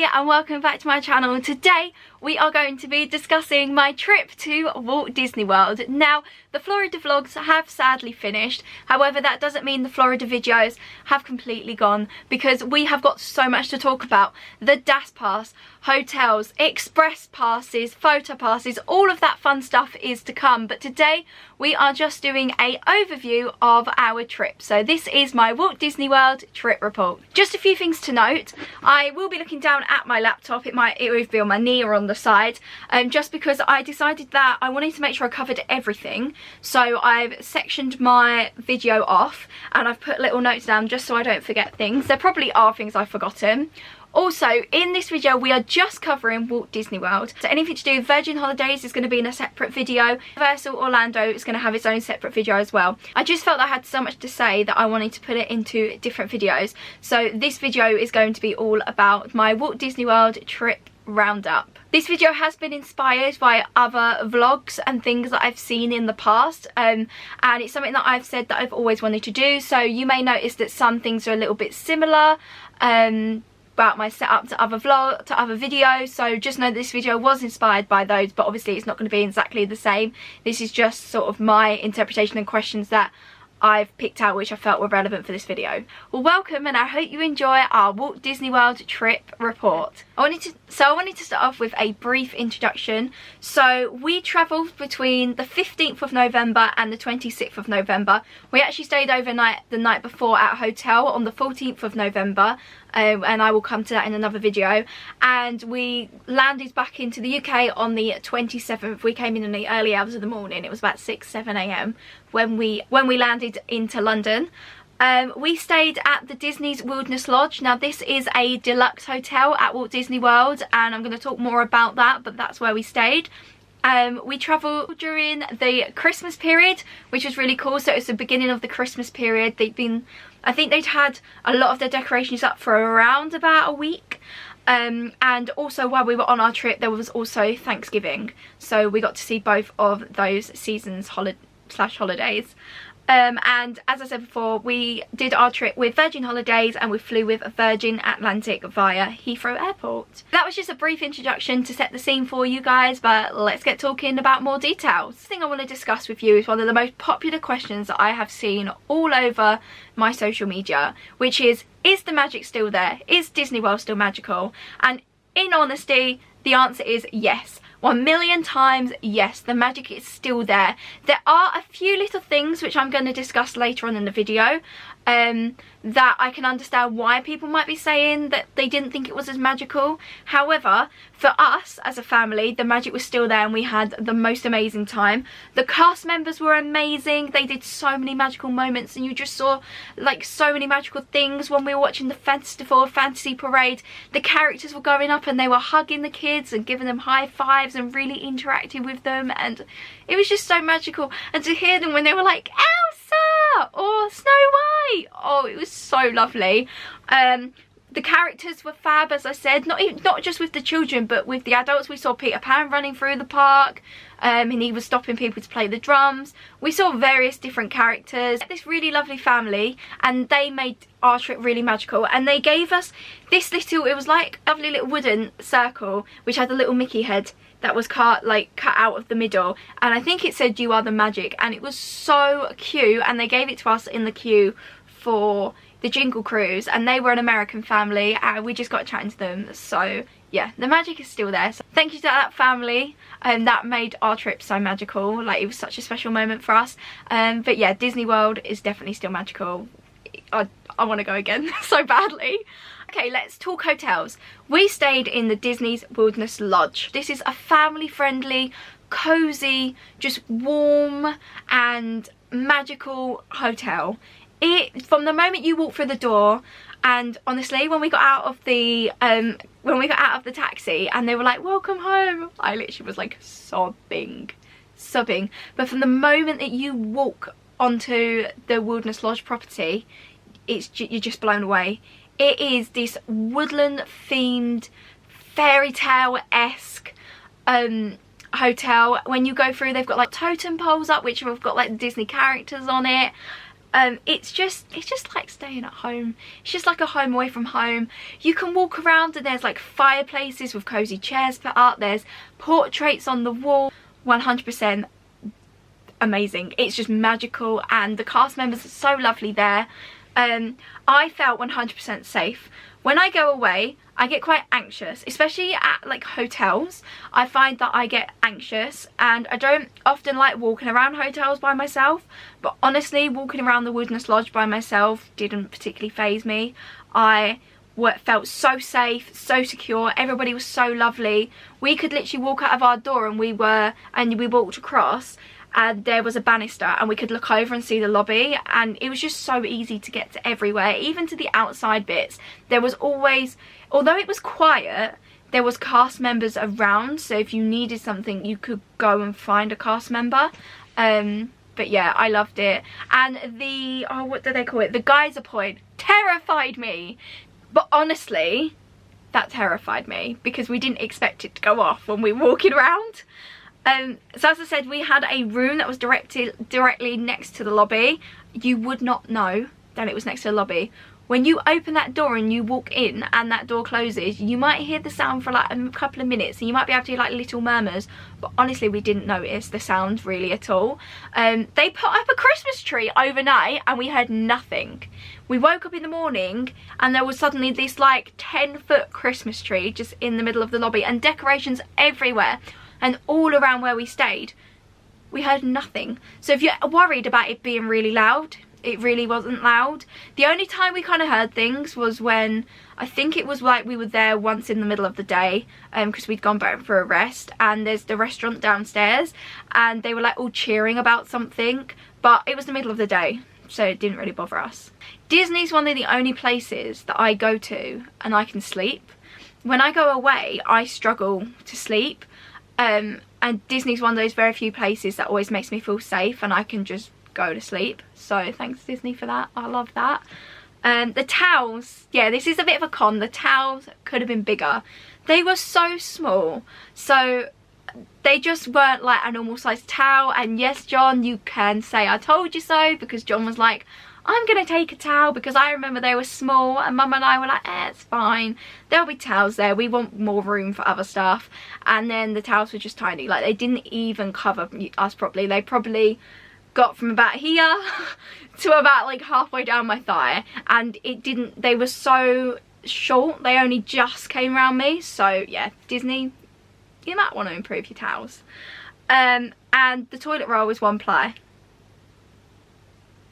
Hi and welcome back to my channel. Today we are going to be discussing my trip to Walt Disney World. Now, the Florida vlogs have sadly finished. However, that doesn't mean the Florida videos have completely gone, because we have got so much to talk about. The DAS pass, hotels, express passes, photo passes, all of that fun stuff is to come. But today we are just doing an overview of our trip. So this is my Walt Disney World trip report. Just a few things to note. I will be looking down at my laptop. It will either be on my knee or on the side, just because I decided that I wanted to make sure I covered everything. So I've sectioned my video off and I've put little notes down just so I don't forget things. There probably are things I've forgotten. Also, in this video we are just covering Walt Disney World. So anything to do with Virgin Holidays is going to be in a separate video. Universal Orlando is going to have its own separate video as well. I just felt I had so much to say that I wanted to put it into different videos. So this video is going to be all about my Walt Disney World trip roundup. This video has been inspired by other vlogs and things that I've seen in the past, and it's something that I've said that I've always wanted to do. So you may notice that some things are a little bit similar about my setup to other videos, so just know this video was inspired by those, but obviously it's not going to be exactly the same. This is just sort of my interpretation and questions that I've picked out which I felt were relevant for this video. Well, welcome, and I hope you enjoy our Walt Disney World trip report. I wanted to start off with a brief introduction. So we travelled between the 15th of November and the 26th of November. We actually stayed overnight the night before at a hotel on the 14th of November, and I will come to that in another video. And we landed back into the UK on the 27th. We came in the early hours of the morning. It was about 6-7 a.m. when we landed into London. We stayed at the Disney's Wilderness Lodge. Now this is a deluxe hotel at Walt Disney World, and I'm going to talk more about that, but that's where we stayed. We travelled during the Christmas period, which was really cool. So it's the beginning of the Christmas period. I think they'd had a lot of their decorations up for around about a week. And also while we were on our trip there was also Thanksgiving, so we got to see both of those seasons holidays. And as I said before, we did our trip with Virgin Holidays and we flew with Virgin Atlantic via Heathrow Airport. That was just a brief introduction to set the scene for you guys, but let's get talking about more details. The thing I want to discuss with you is one of the most popular questions that I have seen all over my social media, which is the magic still there? Is Disney World still magical? And in honesty, the answer is yes. 1,000,000 times yes, the magic is still there. There are a few little things which I'm going to discuss later on in the video that I can understand why people might be saying that they didn't think it was as magical. However, for us as a family, the magic was still there and we had the most amazing time. The cast members were amazing. They did so many magical moments and you just saw like so many magical things when we were watching the festival fantasy parade. The characters were going up and they were hugging the kids and giving them high fives and really interacting with them, and it was just so magical. And to hear them when they were like Elsa or Snow White, oh, it was so lovely. The characters were fab, as I said, not just with the children but with the adults. We saw Peter Pan running through the park, and he was stopping people to play the drums. We saw various different characters. This really lovely family, and they made our trip really magical, and they gave us this little, it was like a lovely little wooden circle which had a little Mickey head that was cut out of the middle, and I think it said "You are the magic," and it was so cute. And they gave it to us in the queue for the Jingle Cruise, and they were an American family and we just got chatting to them. So yeah, the magic is still there. So thank you to that family, and that made our trip so magical. Like, it was such a special moment for us. But yeah, Disney World is definitely still magical. I want to go again so badly. Okay, let's talk hotels. We stayed in the Disney's Wilderness Lodge. This is a family-friendly, cozy, just warm and magical hotel. From the moment you walk through the door, and honestly, when we got out of the taxi and they were like, "Welcome home," I literally was like sobbing. But from the moment that you walk onto the Wilderness Lodge property, you're just blown away. It is this woodland themed, fairy tale-esque hotel. When you go through, they've got like totem poles up which have got like Disney characters on it. It's just like staying at home. It's just like a home away from home. You can walk around and there's like fireplaces with cozy chairs put up. There's portraits on the wall. 100% amazing. It's just magical, and the cast members are so lovely there. I felt 100% safe. When I go away, I get quite anxious, especially at like hotels. I find that I get anxious, and I don't often like walking around hotels by myself, but honestly, walking around the Wilderness Lodge by myself didn't particularly faze me. I felt so safe, so secure. Everybody was so lovely. We could literally walk out of our door and we walked across, and there was a banister and we could look over and see the lobby, and it was just so easy to get to everywhere, even to the outside bits. There was always, although it was quiet, there was cast members around, so if you needed something you could go and find a cast member. But yeah, I loved it. And the, oh, what do they call it, the geyser point terrified me. But honestly, that terrified me because we didn't expect it to go off when we were walking around. So as I said, we had a room that was directly next to the lobby. You would not know that it was next to the lobby. When you open that door and you walk in and that door closes, you might hear the sound for like a couple of minutes, and you might be able to hear like little murmurs, but honestly we didn't notice the sound really at all. They put up a Christmas tree overnight and we heard nothing. We woke up in the morning and there was suddenly this like 10-foot Christmas tree just in the middle of the lobby, and decorations everywhere and all around where we stayed. We heard nothing. So if you're worried about it being really loud, it really wasn't loud. The only time we kind of heard things was when, I think it was like we were there once in the middle of the day, because we'd gone back for a rest, and there's the restaurant downstairs and they were like all cheering about something, but it was the middle of the day, so it didn't really bother us. Disney's one of the only places that I go to and I can sleep. When I go away, I struggle to sleep, and Disney's one of those very few places that always makes me feel safe and I can just go to sleep. So thanks Disney for that. I love that. The towels, yeah, this is a bit of a con. The towels could have been bigger. They were so small, so they just weren't like a normal sized towel. And yes, John, you can say I told you so, because John was like, I'm gonna take a towel because I remember they were small, and Mum and I were like, it's fine, there'll be towels there, we want more room for other stuff. And then the towels were just tiny, like they didn't even cover us properly. They probably got from about here to about like halfway down my thigh, and it didn't, they were so short, they only just came around me. So yeah, Disney, you might want to improve your towels. And the toilet roll was one ply.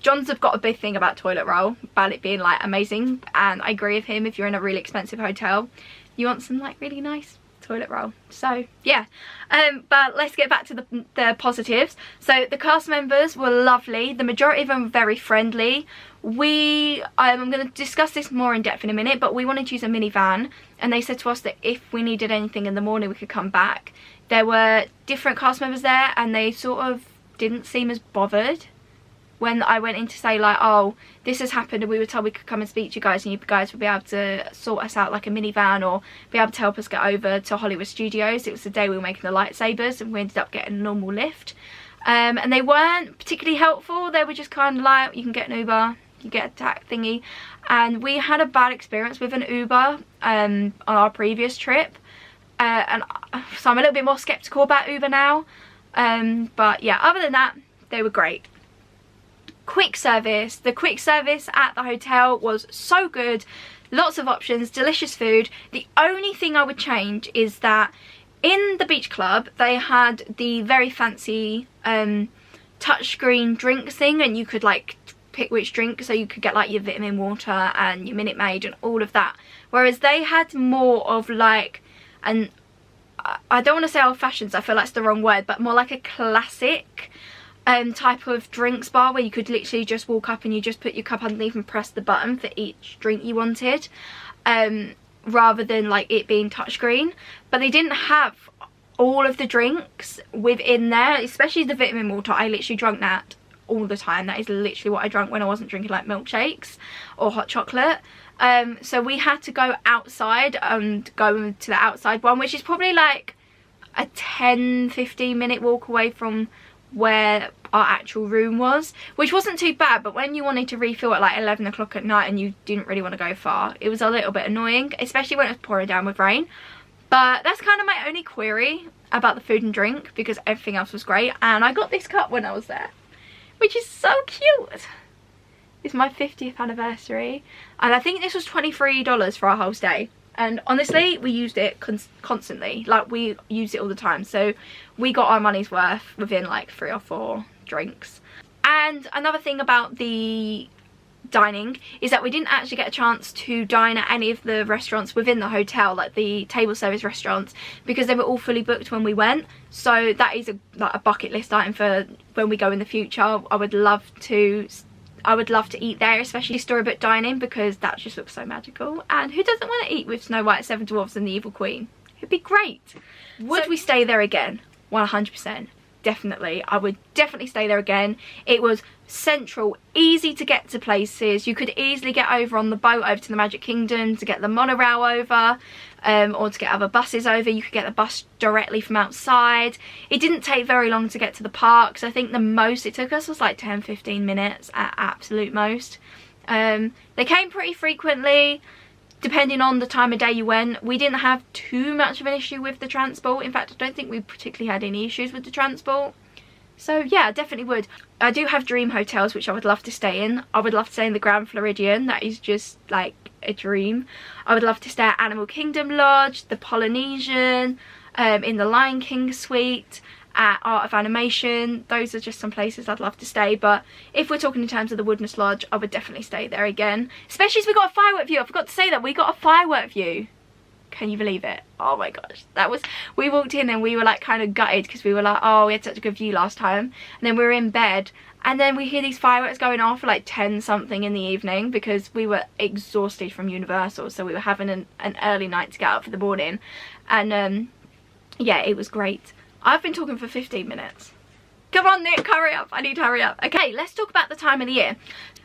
John's have got a big thing about toilet roll, about it being like amazing, and I agree with him. If you're in a really expensive hotel, you want some like really nice toilet roll. So yeah, but let's get back to the positives. So the cast members were lovely. The majority of them were very friendly. I'm going to discuss this more in depth in a minute, but we wanted to use a minivan, and they said to us that if we needed anything in the morning we could come back. There were different cast members there and they sort of didn't seem as bothered when I went in to say like, oh, this has happened and we were told we could come and speak to you guys and you guys would be able to sort us out like a minivan or be able to help us get over to Hollywood Studios. It was the day we were making the lightsabers and we ended up getting a normal lift. And they weren't particularly helpful. They were just kind of like, you can get an Uber, you get a tax thingy. And we had a bad experience with an Uber on our previous trip. And so I'm a little bit more skeptical about Uber now. But yeah, other than that, they were great. Quick service. The quick service at the hotel was so good. Lots of options, delicious food. The only thing I would change is that in the beach club they had the very fancy touchscreen drink thing, and you could like pick which drink, so you could get like your vitamin water and your Minute Maid and all of that, whereas they had more of like, and I don't want to say old fashions, I feel like that's the wrong word, but more like a classic type of drinks bar where you could literally just walk up and you just put your cup underneath and press the button for each drink you wanted, rather than like it being touchscreen. But they didn't have all of the drinks within there, especially the vitamin water. I literally drank that all the time. That is literally what I drank when I wasn't drinking like milkshakes or hot chocolate. So we had to go outside and go to the outside one, which is probably like a 10-15 minute walk away from where our actual room was, which wasn't too bad, but when you wanted to refill at like 11 o'clock at night and you didn't really want to go far, it was a little bit annoying, especially when it was pouring down with rain. But that's kind of my only query about the food and drink, because everything else was great. And I got this cup when I was there, which is so cute. It's my 50th anniversary, and I think this was $23 for our whole stay. And honestly, we used it constantly. Like, we used it all the time, so we got our money's worth within like 3 or 4 drinks. And another thing about the dining is that we didn't actually get a chance to dine at any of the restaurants within the hotel, like the table service restaurants, because they were all fully booked when we went. So that is like a bucket list item for when we go in the future. I would love to eat there, especially storybook dining, because that just looks so magical. And who doesn't want to eat with Snow White, 7 Dwarfs and the Evil Queen? It'd be great. Would we stay there again? 100%. Definitely. I would definitely stay there again. It was central, easy to get to places. You could easily get over on the boat over to the Magic Kingdom, to get the monorail over, or to get other buses over. You could get the bus directly from outside. It didn't take very long to get to the parks. I think the most it took us was like 10-15 minutes at absolute most. They came pretty frequently, depending on the time of day you went. We didn't have too much of an issue with the transport. In fact, I don't think we particularly had any issues with the transport. So yeah, I definitely would. I do have dream hotels which I would love to stay in. I would love to stay in the Grand Floridian. That is just like a dream. I would love to stay at Animal Kingdom Lodge, the Polynesian, in the Lion King suite, at Art of Animation. Those are just some places I'd love to stay. But if we're talking in terms of the Woodness Lodge, I would definitely stay there again. Especially as we got a firework view. I forgot to say that we got a firework view. Can you believe it? Oh my gosh, that was, we walked in and we were like kind of gutted, because we were like, oh, we had such a good view last time. And then we were in bed, and then we hear these fireworks going off at like 10 something in the evening, because we were exhausted from Universal, so we were having an early night to get up for the morning. And yeah, it was great. I've been talking for 15 minutes. Come on, Nick, hurry up. I need to hurry up. Okay, let's talk about the time of the year.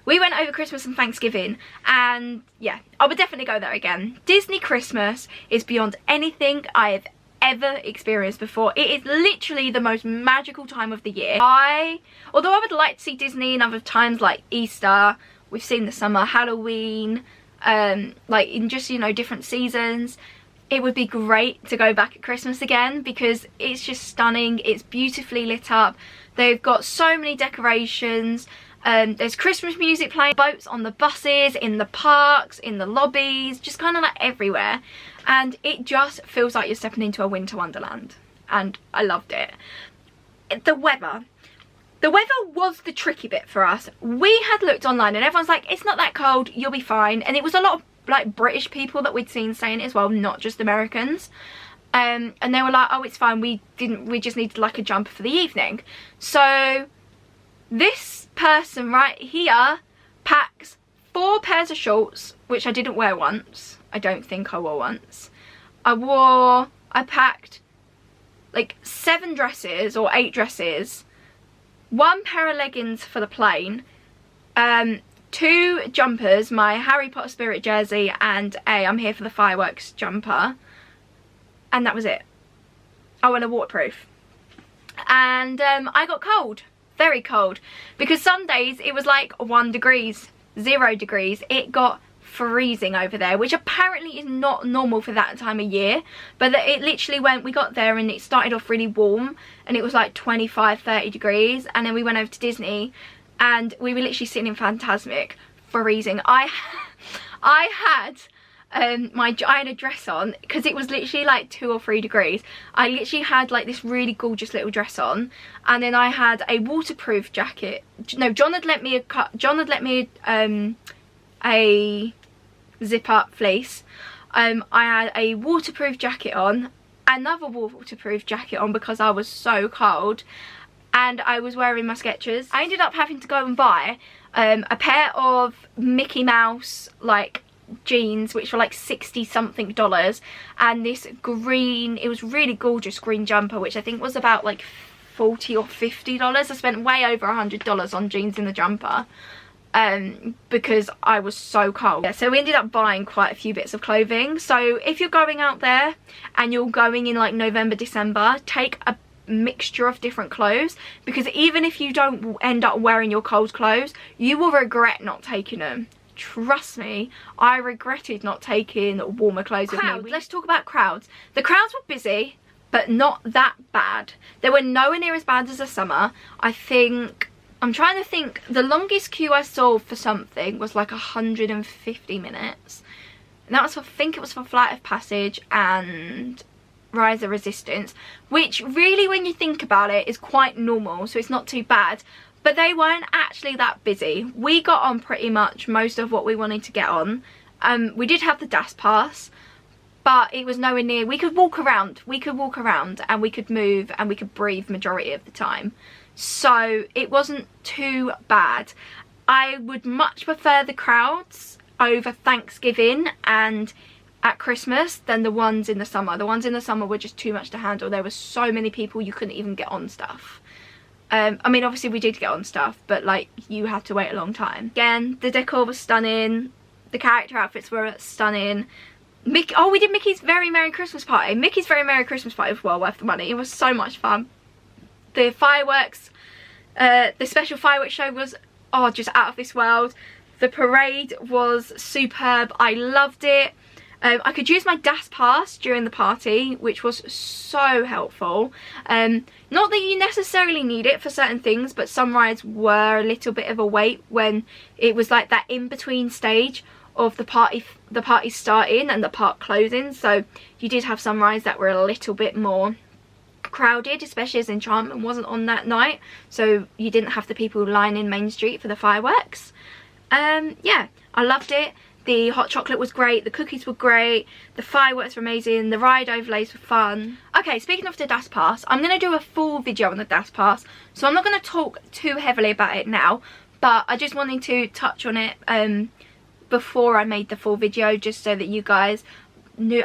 We went over Christmas and Thanksgiving, and yeah, I would definitely go there again. Disney Christmas is beyond anything I have ever experienced before. It is literally the most magical time of the year. Although I would like to see Disney in other times like Easter, we've seen the summer, Halloween, like in just, you know, different seasons. It would be great to go back at Christmas again, because it's just stunning. It's beautifully lit up. They've got so many decorations. There's Christmas music playing, boats on the buses, in the parks, in the lobbies, just kind of like everywhere. And it just feels like you're stepping into a winter wonderland. And I loved it. The weather was the tricky bit for us. We had looked online and everyone's like, it's not that cold, you'll be fine. And it was a lot of like British people that we'd seen saying it as well, not just Americans. And they were like, oh, it's fine, we just needed like a jumper for the evening. So this person right here packs 4 pairs of shorts, which I didn't wear once. I don't think I wore once. I packed like 7 dresses or 8 dresses, 1 pair of leggings for the plane, 2 jumpers, my Harry Potter Spirit jersey and a I'm Here for the Fireworks jumper, and that was it. Oh, and a waterproof. And I got cold. Very cold, because some days it was like 1 degrees, 0 degrees. It got freezing over there, which apparently is not normal for that time of year, but it literally we got there and it started off really warm and it was like 25-30 degrees, and then we went over to Disney and we were literally sitting in Fantasmic, freezing. I had a dress on, because it was literally like 2 or 3 degrees. I literally had like this really gorgeous little dress on, and then I had a waterproof jacket. No, John had let me a zip up fleece. I had a waterproof jacket on, another waterproof jacket on because I was so cold, and I was wearing my Skechers. I ended up having to go and buy a pair of Mickey Mouse like jeans, which were like $60 something, and this green, it was really gorgeous green jumper, which I think was about like $40 or $50. I spent way over $100 on jeans in the jumper, because I was so cold. Yeah, so we ended up buying quite a few bits of clothing. So if you're going out there and you're going in like November, December, take a mixture of different clothes, because even if you don't end up wearing your cold clothes, you will regret not taking them. Trust me, I regretted not taking warmer clothes with me. Let's talk about crowds. The crowds were busy, but not that bad. They were nowhere near as bad as the summer. I think, I'm trying to think, the longest queue I saw for something was like 150 minutes. And that was for, I think it was for Flight of Passage and Rise of Resistance, which really, when you think about it, is quite normal, so it's not too bad. But they weren't actually that busy. We got on pretty much most of what we wanted to get on. We did have the DAS pass, but it was nowhere near. We could walk around and we could move and we could breathe majority of the time. So it wasn't too bad. I would much prefer the crowds over Thanksgiving and at Christmas than the ones in the summer. The ones in the summer were just too much to handle. There were so many people you couldn't even get on stuff. I mean, obviously we did get on stuff, but like, you had to wait a long time. Again, the decor was stunning. The character outfits were stunning. Oh, we did Mickey's Very Merry Christmas Party. Mickey's Very Merry Christmas Party was well worth the money. It was so much fun. The fireworks, the special fireworks show was, oh, just out of this world. The parade was superb. I loved it. I could use my DAS pass during the party, which was so helpful. Not that you necessarily need it for certain things, but some rides were a little bit of a wait when it was like that in-between stage of the party starting and the park closing. So you did have some rides that were a little bit more crowded, especially as Enchantment wasn't on that night, so you didn't have the people lining Main Street for the fireworks. Yeah, I loved it. The hot chocolate was great, the cookies were great, the fireworks were amazing, the ride overlays were fun. Okay, speaking of the DAS pass, I'm going to do a full video on the DAS pass, so I'm not going to talk too heavily about it now, but I just wanted to touch on it before I made the full video, just so that you guys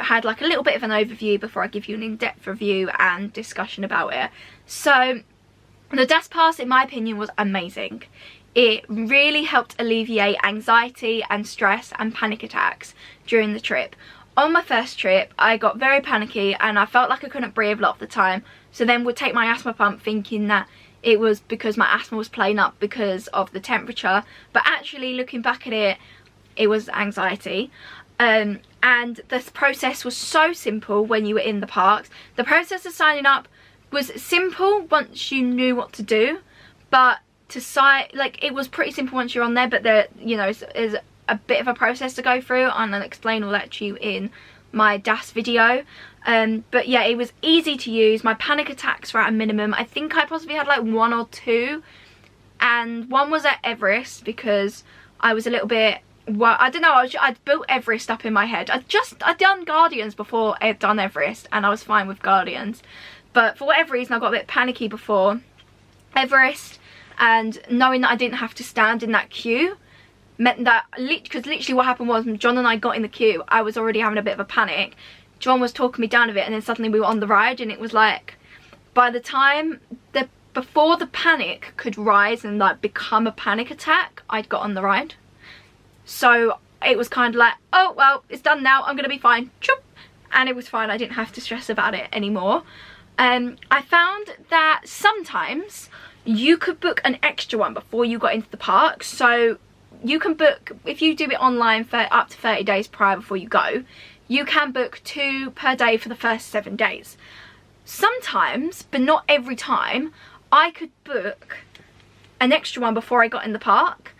had like a little bit of an overview before I give you an in-depth review and discussion about it. So the DAS pass, in my opinion, was amazing. It really helped alleviate anxiety and stress and panic attacks during the trip. On my first trip, I got very panicky and I felt like I couldn't breathe a lot of the time, so then would take my asthma pump thinking that it was because my asthma was playing up because of the temperature, but actually looking back at it, it was anxiety. And this process was so simple when you were in the parks. The process of signing up was simple once you knew what to do, but it was pretty simple once you're on there, but there, you know, is a bit of a process to go through, and I'll explain all that to you in my DAS video. But yeah, it was easy to use. My panic attacks were at a minimum. I think I possibly had like 1 or 2, and one was at Everest because I was a little bit, well, I don't know, I'd built Everest up in my head. I'd done Guardians before I'd done Everest, and I was fine with Guardians, but for whatever reason I got a bit panicky before Everest, and knowing that I didn't have to stand in that queue meant that, because literally what happened was, John and I got in the queue, I was already having a bit of a panic. John was talking me down a bit, and then suddenly we were on the ride, and it was like, by the time, before the panic could rise and like become a panic attack, I'd got on the ride. So it was kind of like, oh well, it's done now, I'm gonna be fine. Choop. And it was fine, I didn't have to stress about it anymore. I found that sometimes you could book an extra one before you got into the park. So you can book, if you do it online for up to 30 days prior before you go, you can book 2 per day for the first 7 days. Sometimes, but not every time, I could book an extra one before I got in the park,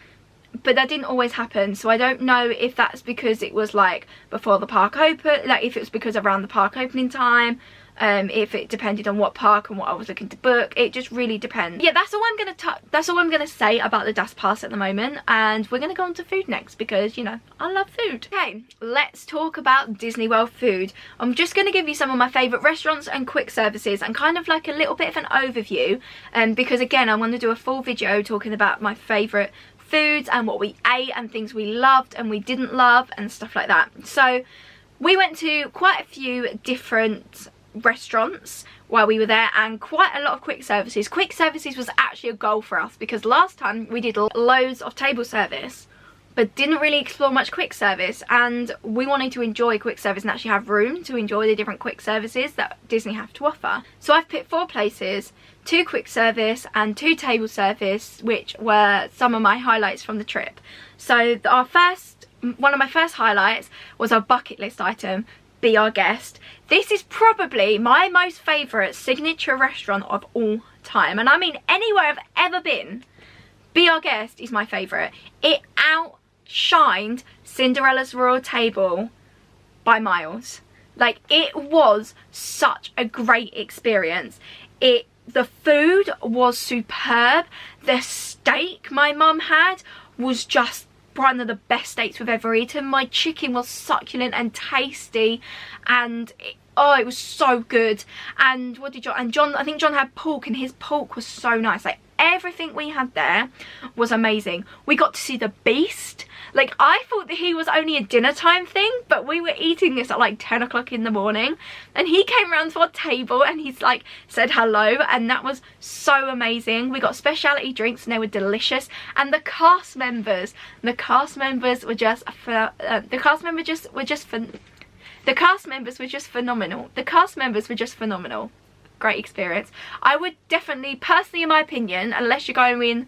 but that didn't always happen. So I don't know if that's because it was like before the park open, like if it was because around the park opening time, if it depended on what park and what I was looking to book. It just really depends. Yeah, that's all I'm gonna say about the DAS pass at the moment, and we're gonna go on to food next because, you know, I love food. Okay, let's talk about Disney World food. I'm just gonna give you some of my favourite restaurants and quick services and kind of like a little bit of an overview, because again, I want to do a full video talking about my favourite foods and what we ate and things we loved and we didn't love and stuff like that. So we went to quite a few different restaurants while we were there, and quite a lot of quick services. Quick services was actually a goal for us because last time we did loads of table service, but didn't really explore much quick service, and we wanted to enjoy quick service and actually have room to enjoy the different quick services that Disney have to offer. So I've picked 4 places, 2 quick service and 2 table service, which were some of my highlights from the trip. So one of my first highlights was our bucket list item, Be Our Guest. This is probably my most favourite signature restaurant of all time, and I mean anywhere I've ever been, Be Our Guest is my favourite. It outshined Cinderella's Royal Table by miles. Like, it was such a great experience. The food was superb. The steak my mum had was just one of the best steaks we've ever eaten. My chicken was succulent and tasty, and it was so good. And what did John? And John, I think John had pork, and his pork was so nice. Like, everything we had there was amazing. We got to see the Beast. Like, I thought that he was only a dinner time thing, but we were eating this at like 10 o'clock in the morning, and he came round to our table and he's like said hello, and that was so amazing. We got specialty drinks and they were delicious, and the cast members were just phenomenal. Great experience. I would definitely, personally in my opinion, unless you're going in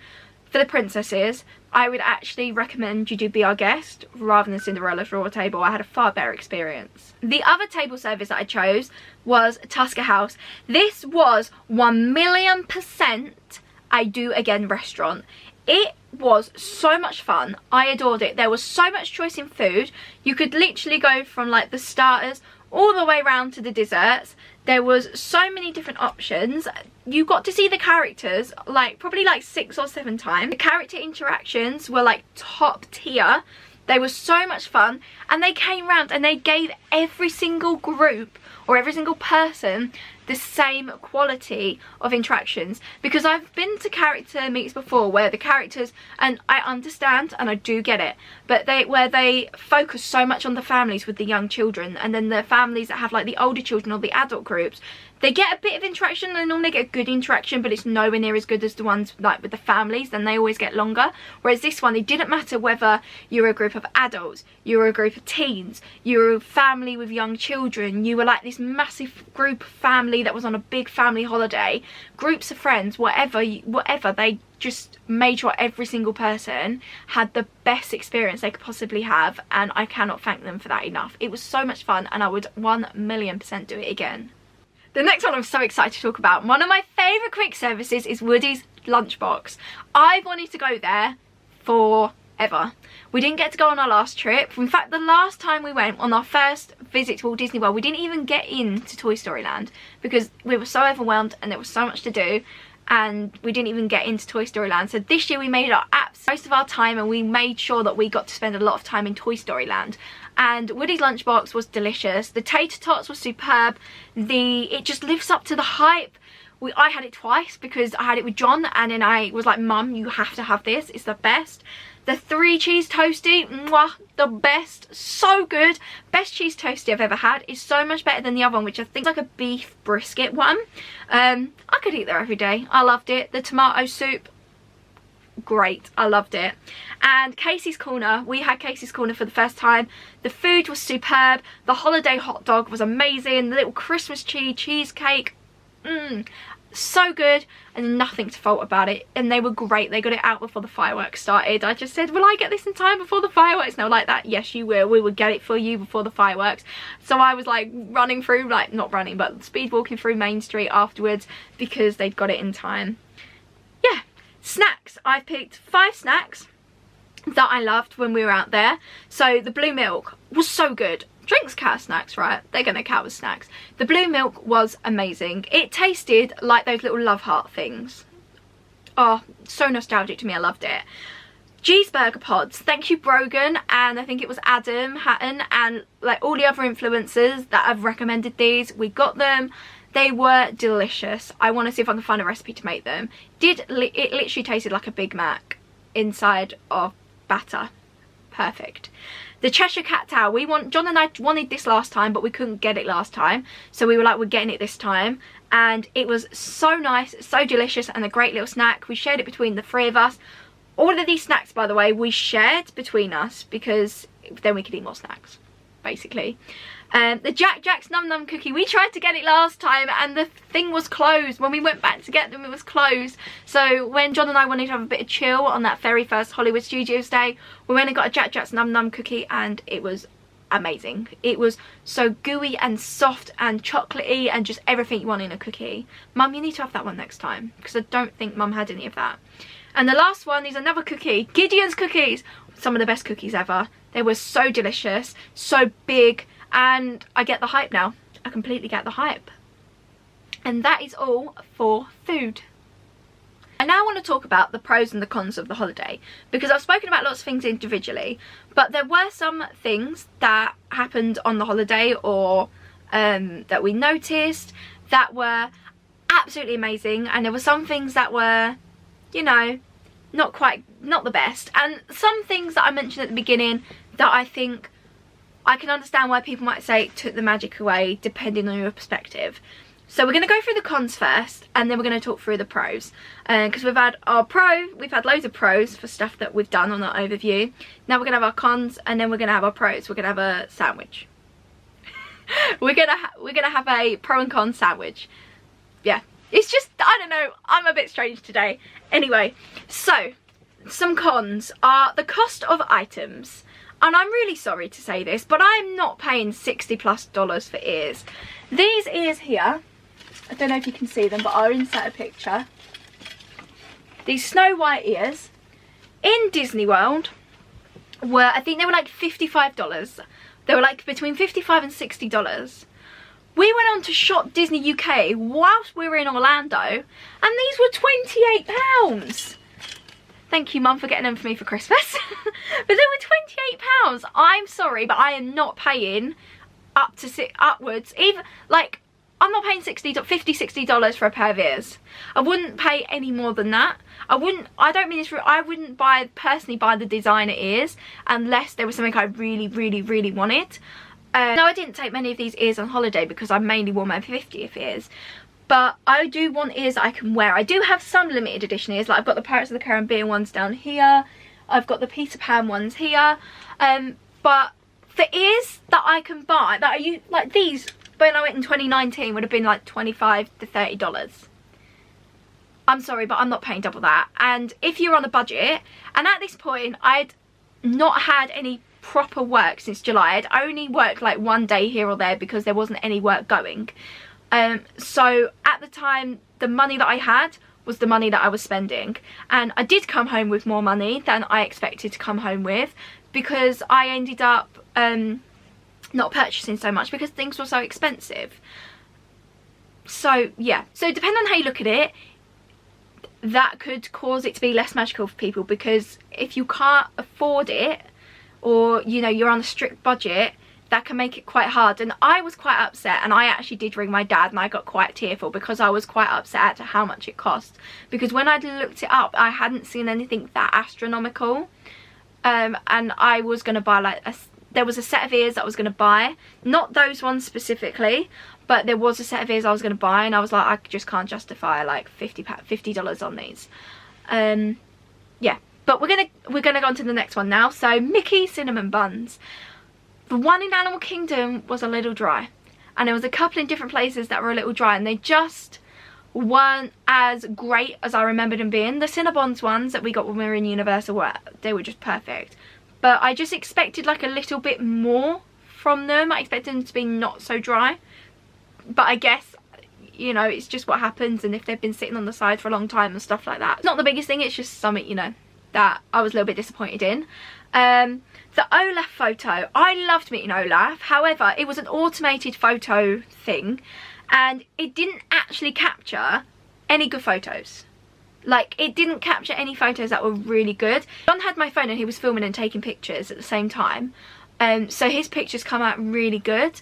for the princesses, I would actually recommend you do Be Our Guest rather than Cinderella's Royal Table. I had a far better experience. The other table service that I chose was Tusker House. This was 1,000,000% I do again restaurant. It was so much fun. I adored it. There was so much choice in food. You could literally go from like the starters all the way around to the desserts. There was so many different options. You got to see the characters like probably like 6 or 7 times. The character interactions were like top tier. They were so much fun, and they came round and they gave every single group or every single person the same quality of interactions. Because I've been to character meets before where the characters, and I understand and I do get it, but where they focus so much on the families with the young children, and then the families that have like the older children or the adult groups, they get a bit of interaction. They normally get good interaction, but it's nowhere near as good as the ones like with the families. Then they always get longer. Whereas this one, it didn't matter whether you were a group of adults, you were a group of teens, you were a family with young children, you were like this massive group family that was on a big family holiday, groups of friends, whatever, they just made sure every single person had the best experience they could possibly have, and I cannot thank them for that enough. It was so much fun, and I would 1,000,000% do it again. The next one I'm so excited to talk about. One of my favourite quick services is Woody's Lunchbox. I've wanted to go there forever. We didn't get to go on our last trip. In fact, the last time we went on our first visit to Walt Disney World, we didn't even get into Toy Story Land because we were so overwhelmed and there was so much to do, and we didn't even get into Toy Story Land. So this year we made our most of our time, and we made sure that we got to spend a lot of time in Toy Story Land. And Woody's Lunchbox was delicious. The tater tots were superb. It just lives up to the hype. I had it twice because I had it with John, and then I was like, Mum, you have to have this, it's the best. The 3 cheese toasty, mwah, the best, so good. Best cheese toasty I've ever had. Is so much better than the other one, which I think is like a beef brisket one. I could eat there every day. I loved it. The tomato soup, great, I loved it. And Casey's Corner, we had Casey's Corner for the first time. The food was superb. The holiday hot dog was amazing. The little Christmas cheesecake, so good, and nothing to fault about it. And they were great. They got it out before the fireworks started. I just said, will I get this in time before the fireworks? No, like that, yes you will. We will get it for you before the fireworks. So I was like running through, like not running, but speed walking through Main Street afterwards because they'd got it in time. Yeah. Snacks, I picked 5 snacks that I loved when we were out there. So the blue milk was so good. Drinks count as snacks, right? They're gonna count as snacks. The blue milk was amazing. It tasted like those little love heart things. Oh, so nostalgic to me, I loved it. Cheeseburger pods, thank you Brogan, and I think it was Adam Hatton and like all the other influencers that have recommended these. We got them. They were delicious. I want to see if I can find a recipe to make them. It literally tasted like a Big Mac inside of batter. Perfect. The Cheshire Cat Towel. John and I wanted this last time, but we couldn't get it last time. So we were like, we're getting it this time. And it was so nice, so delicious, and a great little snack. We shared it between the 3 of us. All of these snacks, by the way, we shared between us because then we could eat more snacks, basically. The Jack's Num Num cookie, we tried to get it last time and the thing was closed. When we went back to get them, it was closed. So when John and I wanted to have a bit of chill on that very first Hollywood Studios day, we went and got a Jack's Num Num cookie and it was amazing. It was so gooey and soft and chocolatey and just everything you want in a cookie. Mum, you need to have that one next time because I don't think Mum had any of that. And the last one is another cookie, Gideon's cookies. Some of the best cookies ever. They were so delicious, so big, and I get the hype now. I completely get the hype. And that is all for food. I now want to talk about the pros and the cons of the holiday, because I've spoken about lots of things individually, but there were some things that happened on the holiday or that we noticed that were absolutely amazing, and there were some things that were, you know, not the best, and some things that I mentioned at the beginning that I think I can understand why people might say it took the magic away depending on your perspective. So we're going to go through the cons first and then we're going to talk through the pros, because we've had loads of pros for stuff that we've done on our overview. Now we're going to have our cons and then we're going to have our pros. We're going to have a sandwich. we're going to have a pro and con sandwich. Yeah, it's just, I don't know, I'm a bit strange today. Anyway, so some cons are the cost of items. And I'm really sorry to say this, but I'm not paying $60+ for ears. These ears here, I don't know if you can see them, but I'll insert a picture. These Snow White ears in Disney World were, I think they were like $55. They were like between $55 and $60. We went on to Shop Disney UK whilst we were in Orlando, and these were £28. Thank you, Mum, for getting them for me for Christmas. But they were £28. I'm sorry, but I am not paying upwards. Even, like, I'm not paying $50, $60 for a pair of ears. I wouldn't pay any more than that. I wouldn't personally buy the designer ears unless there was something I really, really, really wanted. No, I didn't take many of these ears on holiday because I mainly wore my 50th ears. But I do want ears that I can wear. I do have some limited edition ears, like I've got the Pirates of the Caribbean ones down here. I've got the Peter Pan ones here. But for ears that I can buy, that are like these, when I went in 2019, would have been like $25 to $30. I'm sorry, but I'm not paying double that. And if you're on a budget, and at this point, I'd not had any proper work since July. I'd only worked like one day here or there because there wasn't any work going. So at the time, the money that I had was the money that I was spending, and I did come home with more money than I expected to come home with, because I ended up not purchasing so much because things were so expensive. So yeah, so depending on how you look at it, that could cause it to be less magical for people, because if you can't afford it, or you know, you're on a strict budget, that can make it quite hard. And I was quite upset, and I actually did ring my dad, and I got quite tearful because I was quite upset at how much it cost, because when I looked it up, I hadn't seen anything that astronomical. And I was going to buy like there was a set of ears that I was going to buy, not those ones specifically, but there was a set of ears I was going to buy, and I was like, I just can't justify like $50 on these. Yeah, but we're gonna go on to the next one now. So Mickey cinnamon buns. The one in Animal Kingdom was a little dry, and there was a couple in different places that were a little dry, and they just weren't as great as I remembered them being. The Cinnabons ones that we got when we were in Universal they were just perfect, but I just expected like a little bit more from them. I expected them to be not so dry, but I guess, you know, it's just what happens, and if they've been sitting on the side for a long time and stuff like that, it's not the biggest thing. It's just something, you know, that I was a little bit disappointed in. The Olaf photo, I loved meeting Olaf. However, it was an automated photo thing, and it didn't actually capture any good photos. Like, it didn't capture any photos that were really good. John had my phone and he was filming and taking pictures at the same time, so his pictures come out really good.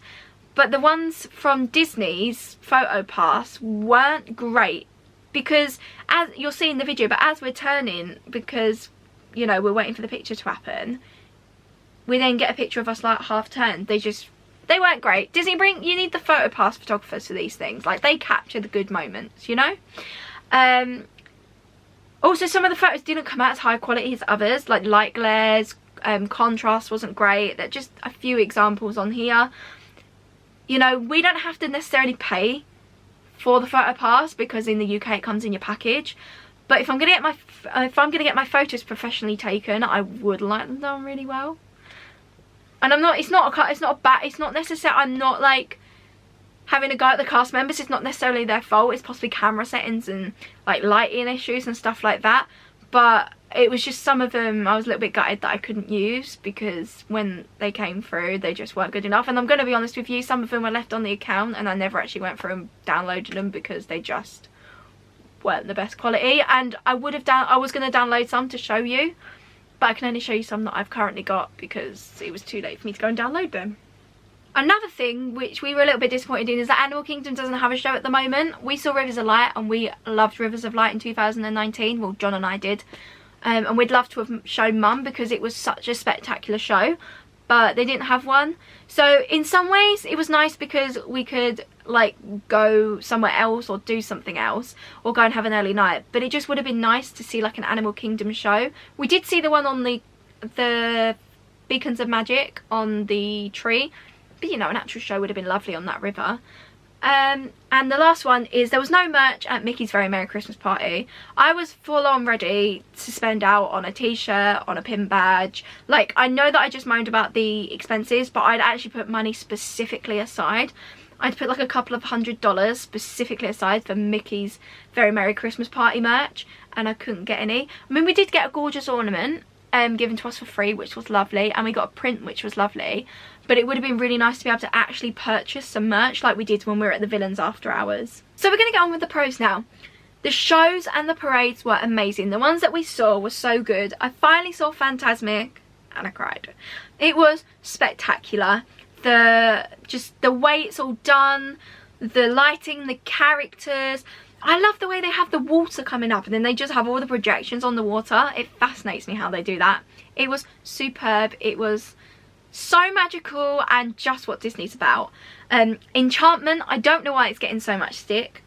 But the ones from Disney's Photo Pass weren't great, because as you'll see in the video, but as we're turning, because, you know, we're waiting for the picture to happen, we then get a picture of us like half turned. They weren't great. Disney, you need the Photo Pass photographers for these things. Like, they capture the good moments, you know. Also, some of the photos didn't come out as high quality as others, like light glares, contrast wasn't great. There are just a few examples on here. You know, we don't have to necessarily pay for the photo pass because in the UK it comes in your package. But if I'm gonna get my photos professionally taken, I would like them done really well. And I'm not necessarily, I'm not like having a go at the cast members. It's not necessarily their fault. It's possibly camera settings and like lighting issues and stuff like that. But it was just some of them I was a little bit gutted that I couldn't use, because when they came through they just weren't good enough. And I'm going to be honest with you, some of them were left on the account and I never actually went through and downloaded them because they just weren't the best quality. And I was going to download some to show you, but I can only show you some that I've currently got because it was too late for me to go and download them. Another thing which we were a little bit disappointed in is that Animal Kingdom doesn't have a show at the moment. We saw Rivers of Light and we loved Rivers of Light in 2019. Well, John and I did. And we'd love to have shown Mum because it was such a spectacular show, but they didn't have one. So in some ways it was nice because we could like go somewhere else or do something else or go and have an early night, but it just would have been nice to see like an Animal Kingdom show. We did see the one on the Beacons of Magic on the tree, but you know, an actual show would have been lovely on that river. And the last one is there was no merch at Mickey's Very Merry Christmas Party. I was full on ready to spend out on a t-shirt, on a pin badge. Like, I know that I just moaned about the expenses, but I'd actually put money specifically aside. I'd put like a couple of $100 specifically aside for Mickey's Very Merry Christmas Party merch, and I couldn't get any. I mean, we did get a gorgeous ornament given to us for free, which was lovely, and we got a print which was lovely, but it would have been really nice to be able to actually purchase some merch like we did when we were at the Villains after hours. So we're going to get on with the pros now. The shows and the parades were amazing. The ones that we saw were so good. I finally saw Fantasmic and I cried. It was spectacular. Just the way it's all done, the lighting, the characters. I love the way they have the water coming up and then they just have all the projections on the water. It fascinates me how they do that. It was superb. It was so magical and just what Disney's about. Enchantment, I don't know why it's getting so much stick.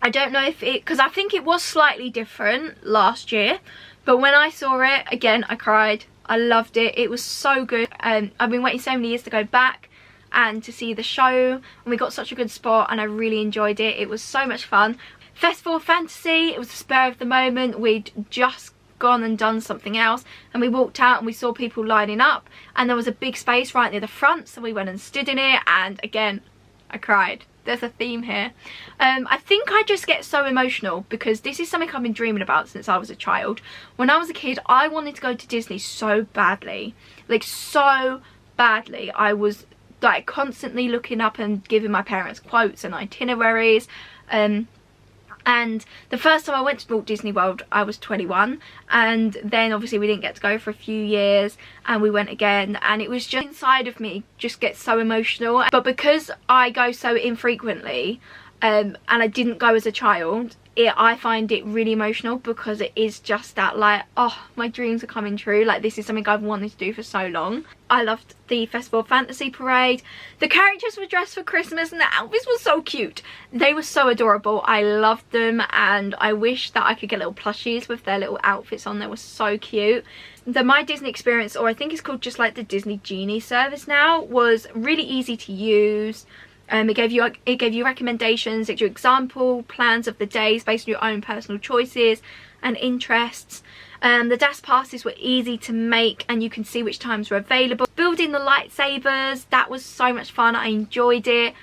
I don't know if because I think it was slightly different last year, but when I saw it again I cried. I loved it. It was so good. I've been waiting so many years to go back and to see the show, and we got such a good spot and I really enjoyed it. It was so much fun. Festival of Fantasy, it was the spur of the moment. We'd just gone and done something else and we walked out and we saw people lining up and there was a big space right near the front, so we went and stood in it, and again I cried. There's a theme here. I think I just get so emotional because this is something I've been dreaming about since I was a child. When I was a kid I wanted to go to Disney so badly, like so badly. I was like constantly looking up and giving my parents quotes and itineraries. And the first time I went to Walt Disney World I was 21, and then obviously we didn't get to go for a few years and we went again, and it was just inside of me just gets so emotional. But because I go so infrequently and I didn't go as a child, I find it really emotional because it is just that like, oh, my dreams are coming true. Like, this is something I've wanted to do for so long. I loved the Festival of Fantasy parade. The characters were dressed for Christmas and the outfits were so cute. They were so adorable. I loved them, and I wish that I could get little plushies with their little outfits on. They were so cute. The My Disney Experience, or I think it's called just like the Disney Genie service now, was really easy to use. It gave you recommendations, it gave you example plans of the days based on your own personal choices and interests. The DAS passes were easy to make and you can see which times were available. Building the lightsabers, that was so much fun. I enjoyed it.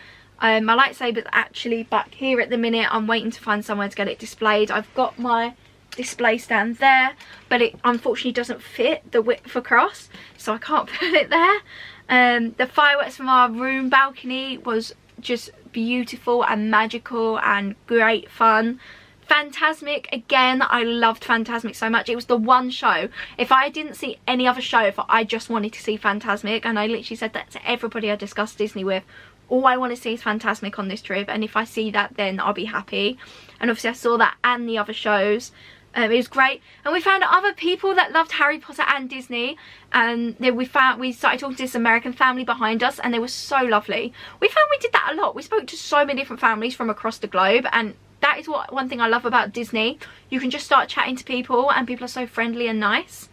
My lightsaber's actually back here at the minute. I'm waiting to find somewhere to get it displayed. I've got my display stand there, but it unfortunately doesn't fit the width across, so I can't put it there. The fireworks from our room balcony was just beautiful and magical and great fun. Fantasmic, again, I loved Fantasmic so much. It was the one show. If I didn't see any other show, if I just wanted to see Fantasmic, and I literally said that to everybody I discussed Disney with, all I want to see is Fantasmic on this trip, and if I see that then I'll be happy. And obviously I saw that and the other shows. It was great, and we found other people that loved Harry Potter and Disney, and then we started talking to this American family behind us, and they were so lovely. We found we did that a lot. We spoke to so many different families from across the globe, and that is one thing I love about Disney. You can just start chatting to people and people are so friendly and nice.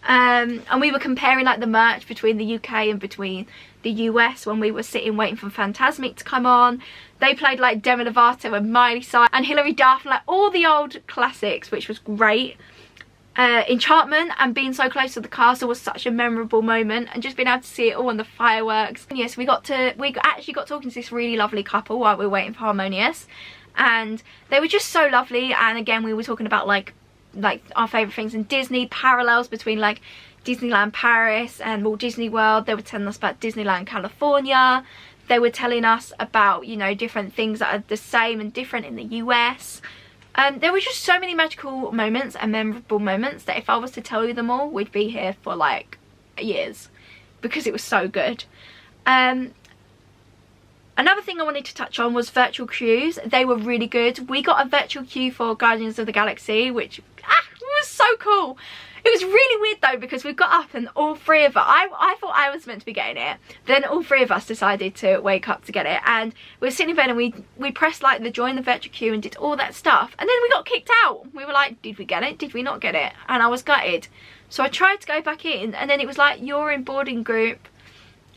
And we were comparing like the merch between the UK and between the US when we were sitting waiting for Fantasmic to come on. They played like Demi Lovato and Miley Cyrus and Hilary Duff, like all the old classics, which was great. Enchantment and being so close to the castle was such a memorable moment, and just being able to see it all on the fireworks. And yes, we actually got talking to this really lovely couple while we were waiting for Harmonious, and they were just so lovely. And again, we were talking about like our favourite things in Disney, parallels between like Disneyland Paris and Walt Disney World. They were telling us about Disneyland California. They were telling us about, you know, different things that are the same and different in the US. There were just so many magical moments and memorable moments that if I was to tell you them all, we'd be here for like years, because it was so good. Another thing I wanted to touch on was virtual queues. They were really good. We got a virtual queue for Guardians of the Galaxy, which was so cool. It was really weird though, because we got up and all three of us, I thought I was meant to be getting it. Then all three of us decided to wake up to get it, and we were sitting in bed and we pressed like the join the virtual queue and did all that stuff, and then we got kicked out. We were like, did we get it? Did we not get it? And I was gutted. So I tried to go back in, and then it was like, you're in boarding group,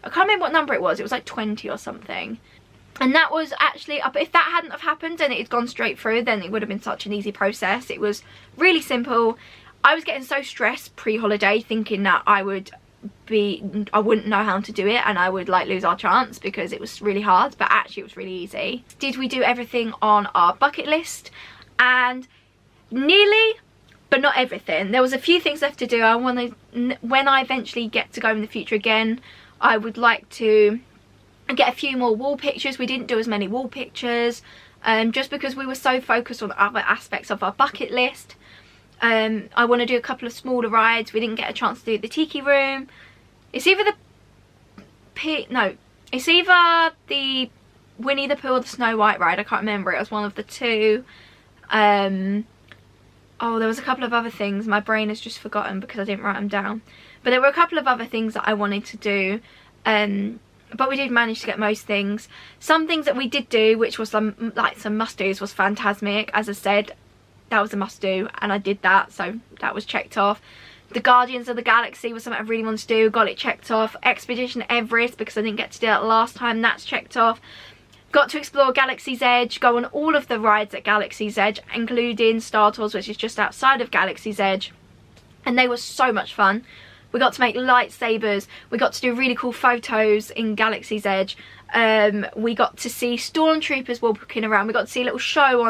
I can't remember what number it was like 20 or something. And that was actually, if that hadn't have happened and it had gone straight through, then it would have been such an easy process. It was really simple. I was getting so stressed pre-holiday, thinking that I wouldn't know how to do it and I would like lose our chance because it was really hard, but actually it was really easy. Did we do everything on our bucket list? And nearly, but not everything. There was a few things left to do. When I eventually get to go in the future again, I would like to get a few more wall pictures. We didn't do as many wall pictures just because we were so focused on other aspects of our bucket list. I want to do a couple of smaller rides. We didn't get a chance to do the Tiki Room. It's either it's either the Winnie the Pooh or the Snow White ride. I can't remember. It was one of the two. Oh, there was a couple of other things. My brain has just forgotten because I didn't write them down. But there were a couple of other things that I wanted to do. But we did manage to get most things. Some things that we did do, which was some must-dos, was Fantasmic. As I said, that was a must-do, and I did that, so that was checked off. The Guardians of the Galaxy was something I really wanted to do, got it checked off. Expedition Everest, because I didn't get to do that last time, that's checked off. Got to explore Galaxy's Edge, go on all of the rides at Galaxy's Edge, including Star Tours, which is just outside of Galaxy's Edge. And they were so much fun. We got to make lightsabers. We got to do really cool photos in Galaxy's Edge. We got to see stormtroopers walking around. We got to see a little show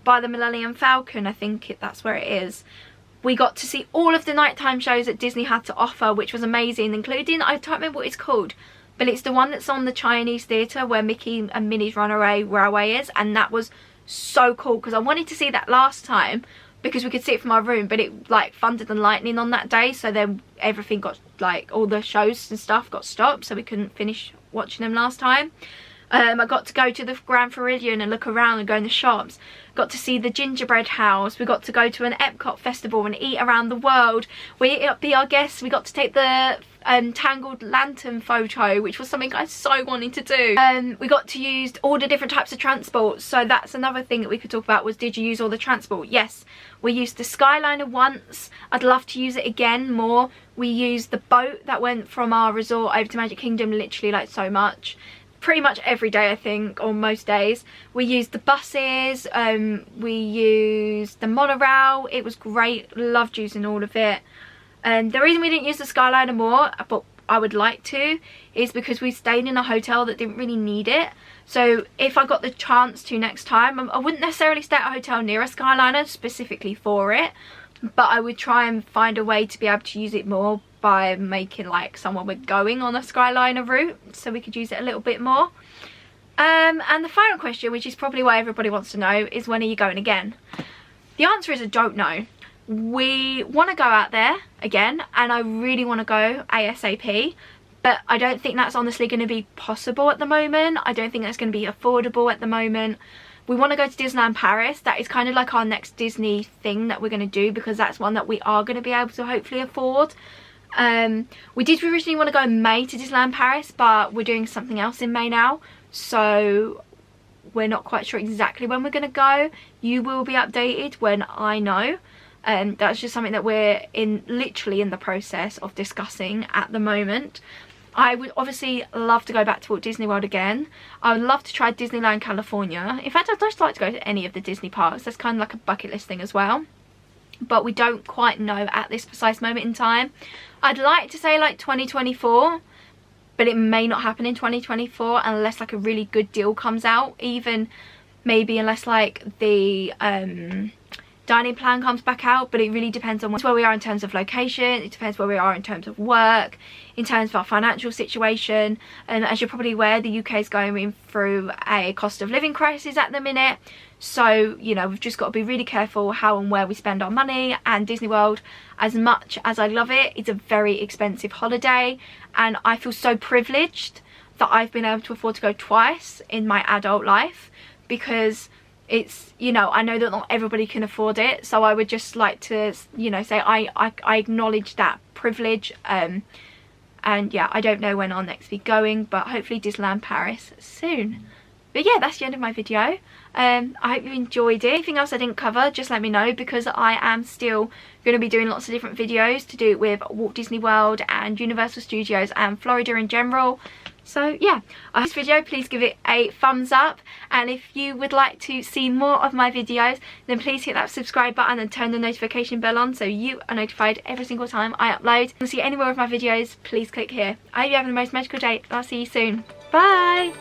by the Millennium Falcon. I think that's where it is. We got to see all of the nighttime shows that Disney had to offer, which was amazing, including, I don't remember what it's called, but it's the one that's on the Chinese theatre where Mickey and Minnie's Runaway Railway is, and that was so cool because I wanted to see that last time because we could see it from our room, but it like thundered and lightning on that day, so then everything got, like, all the shows and stuff got stopped, so we couldn't finish watching them last time. I got to go to the Grand Floridian and look around and go in the shops. Got to see the gingerbread house. We got to go to an Epcot festival and eat around the world. Be our guests. We got to take the Tangled Lantern photo, which was something I so wanted to do. We got to use all the different types of transport. So that's another thing that we could talk about, was did you use all the transport? Yes, we used the Skyliner once. I'd love to use it again more. We used the boat that went from our resort over to Magic Kingdom, literally like so much. Pretty much every day, I think, or most days. We used the buses, we used the monorail. It was great, loved using all of it. The reason we didn't use the Skyliner more, but I would like to, is because we stayed in a hotel that didn't really need it. So if I got the chance to next time, I wouldn't necessarily stay at a hotel near a Skyliner specifically for it, but I would try and find a way to be able to use it more by making like somewhere we're going on a Skyliner route, so we could use it a little bit more. And the final question, which is probably what everybody wants to know, is when are you going again? The answer is I don't know. We want to go out there again, and I really want to go ASAP, but I don't think that's honestly going to be possible at the moment. I don't think that's going to be affordable at the moment. We want to go to Disneyland Paris. That is kind of like our next Disney thing that we're going to do, because that's one that we are going to be able to hopefully afford. We did originally want to go in May to Disneyland Paris, but we're doing something else in May now, so we're not quite sure exactly when we're going to go. You will be updated when I know. That's just something that we're literally in the process of discussing at the moment. I would obviously love to go back to Walt Disney World again. I would love to try Disneyland California. In fact, I'd just like to go to any of the Disney parks. That's kind of like a bucket list thing as well. But we don't quite know at this precise moment in time. I'd like to say like 2024, but it may not happen in 2024 unless like a really good deal comes out. Even maybe unless like the dining plan comes back out, but it really depends on where we are in terms of location. It depends where we are in terms of work, in terms of our financial situation. And as you're probably aware, the UK is going through a cost of living crisis at the minute, so you know, we've just got to be really careful how and where we spend our money. And Disney World, as much as I love it, it's a very expensive holiday, and I feel so privileged that I've been able to afford to go twice in my adult life, because it's, you know, I know that not everybody can afford it. So I would just like to, you know, say I acknowledge that privilege. And yeah, I don't know when I'll next be going, but hopefully Disneyland Paris soon. But yeah, that's the end of my video. I hope you enjoyed it. Anything else I didn't cover, just let me know, because I am still going to be doing lots of different videos to do with Walt Disney World and Universal Studios and Florida in general. So yeah, this video, please give it a thumbs up, and if you would like to see more of my videos, then please hit that subscribe button and turn the notification bell on so you are notified every single time I upload. If you want to see any more of my videos, please click here. I hope you have the most magical day. I'll see you soon. Bye!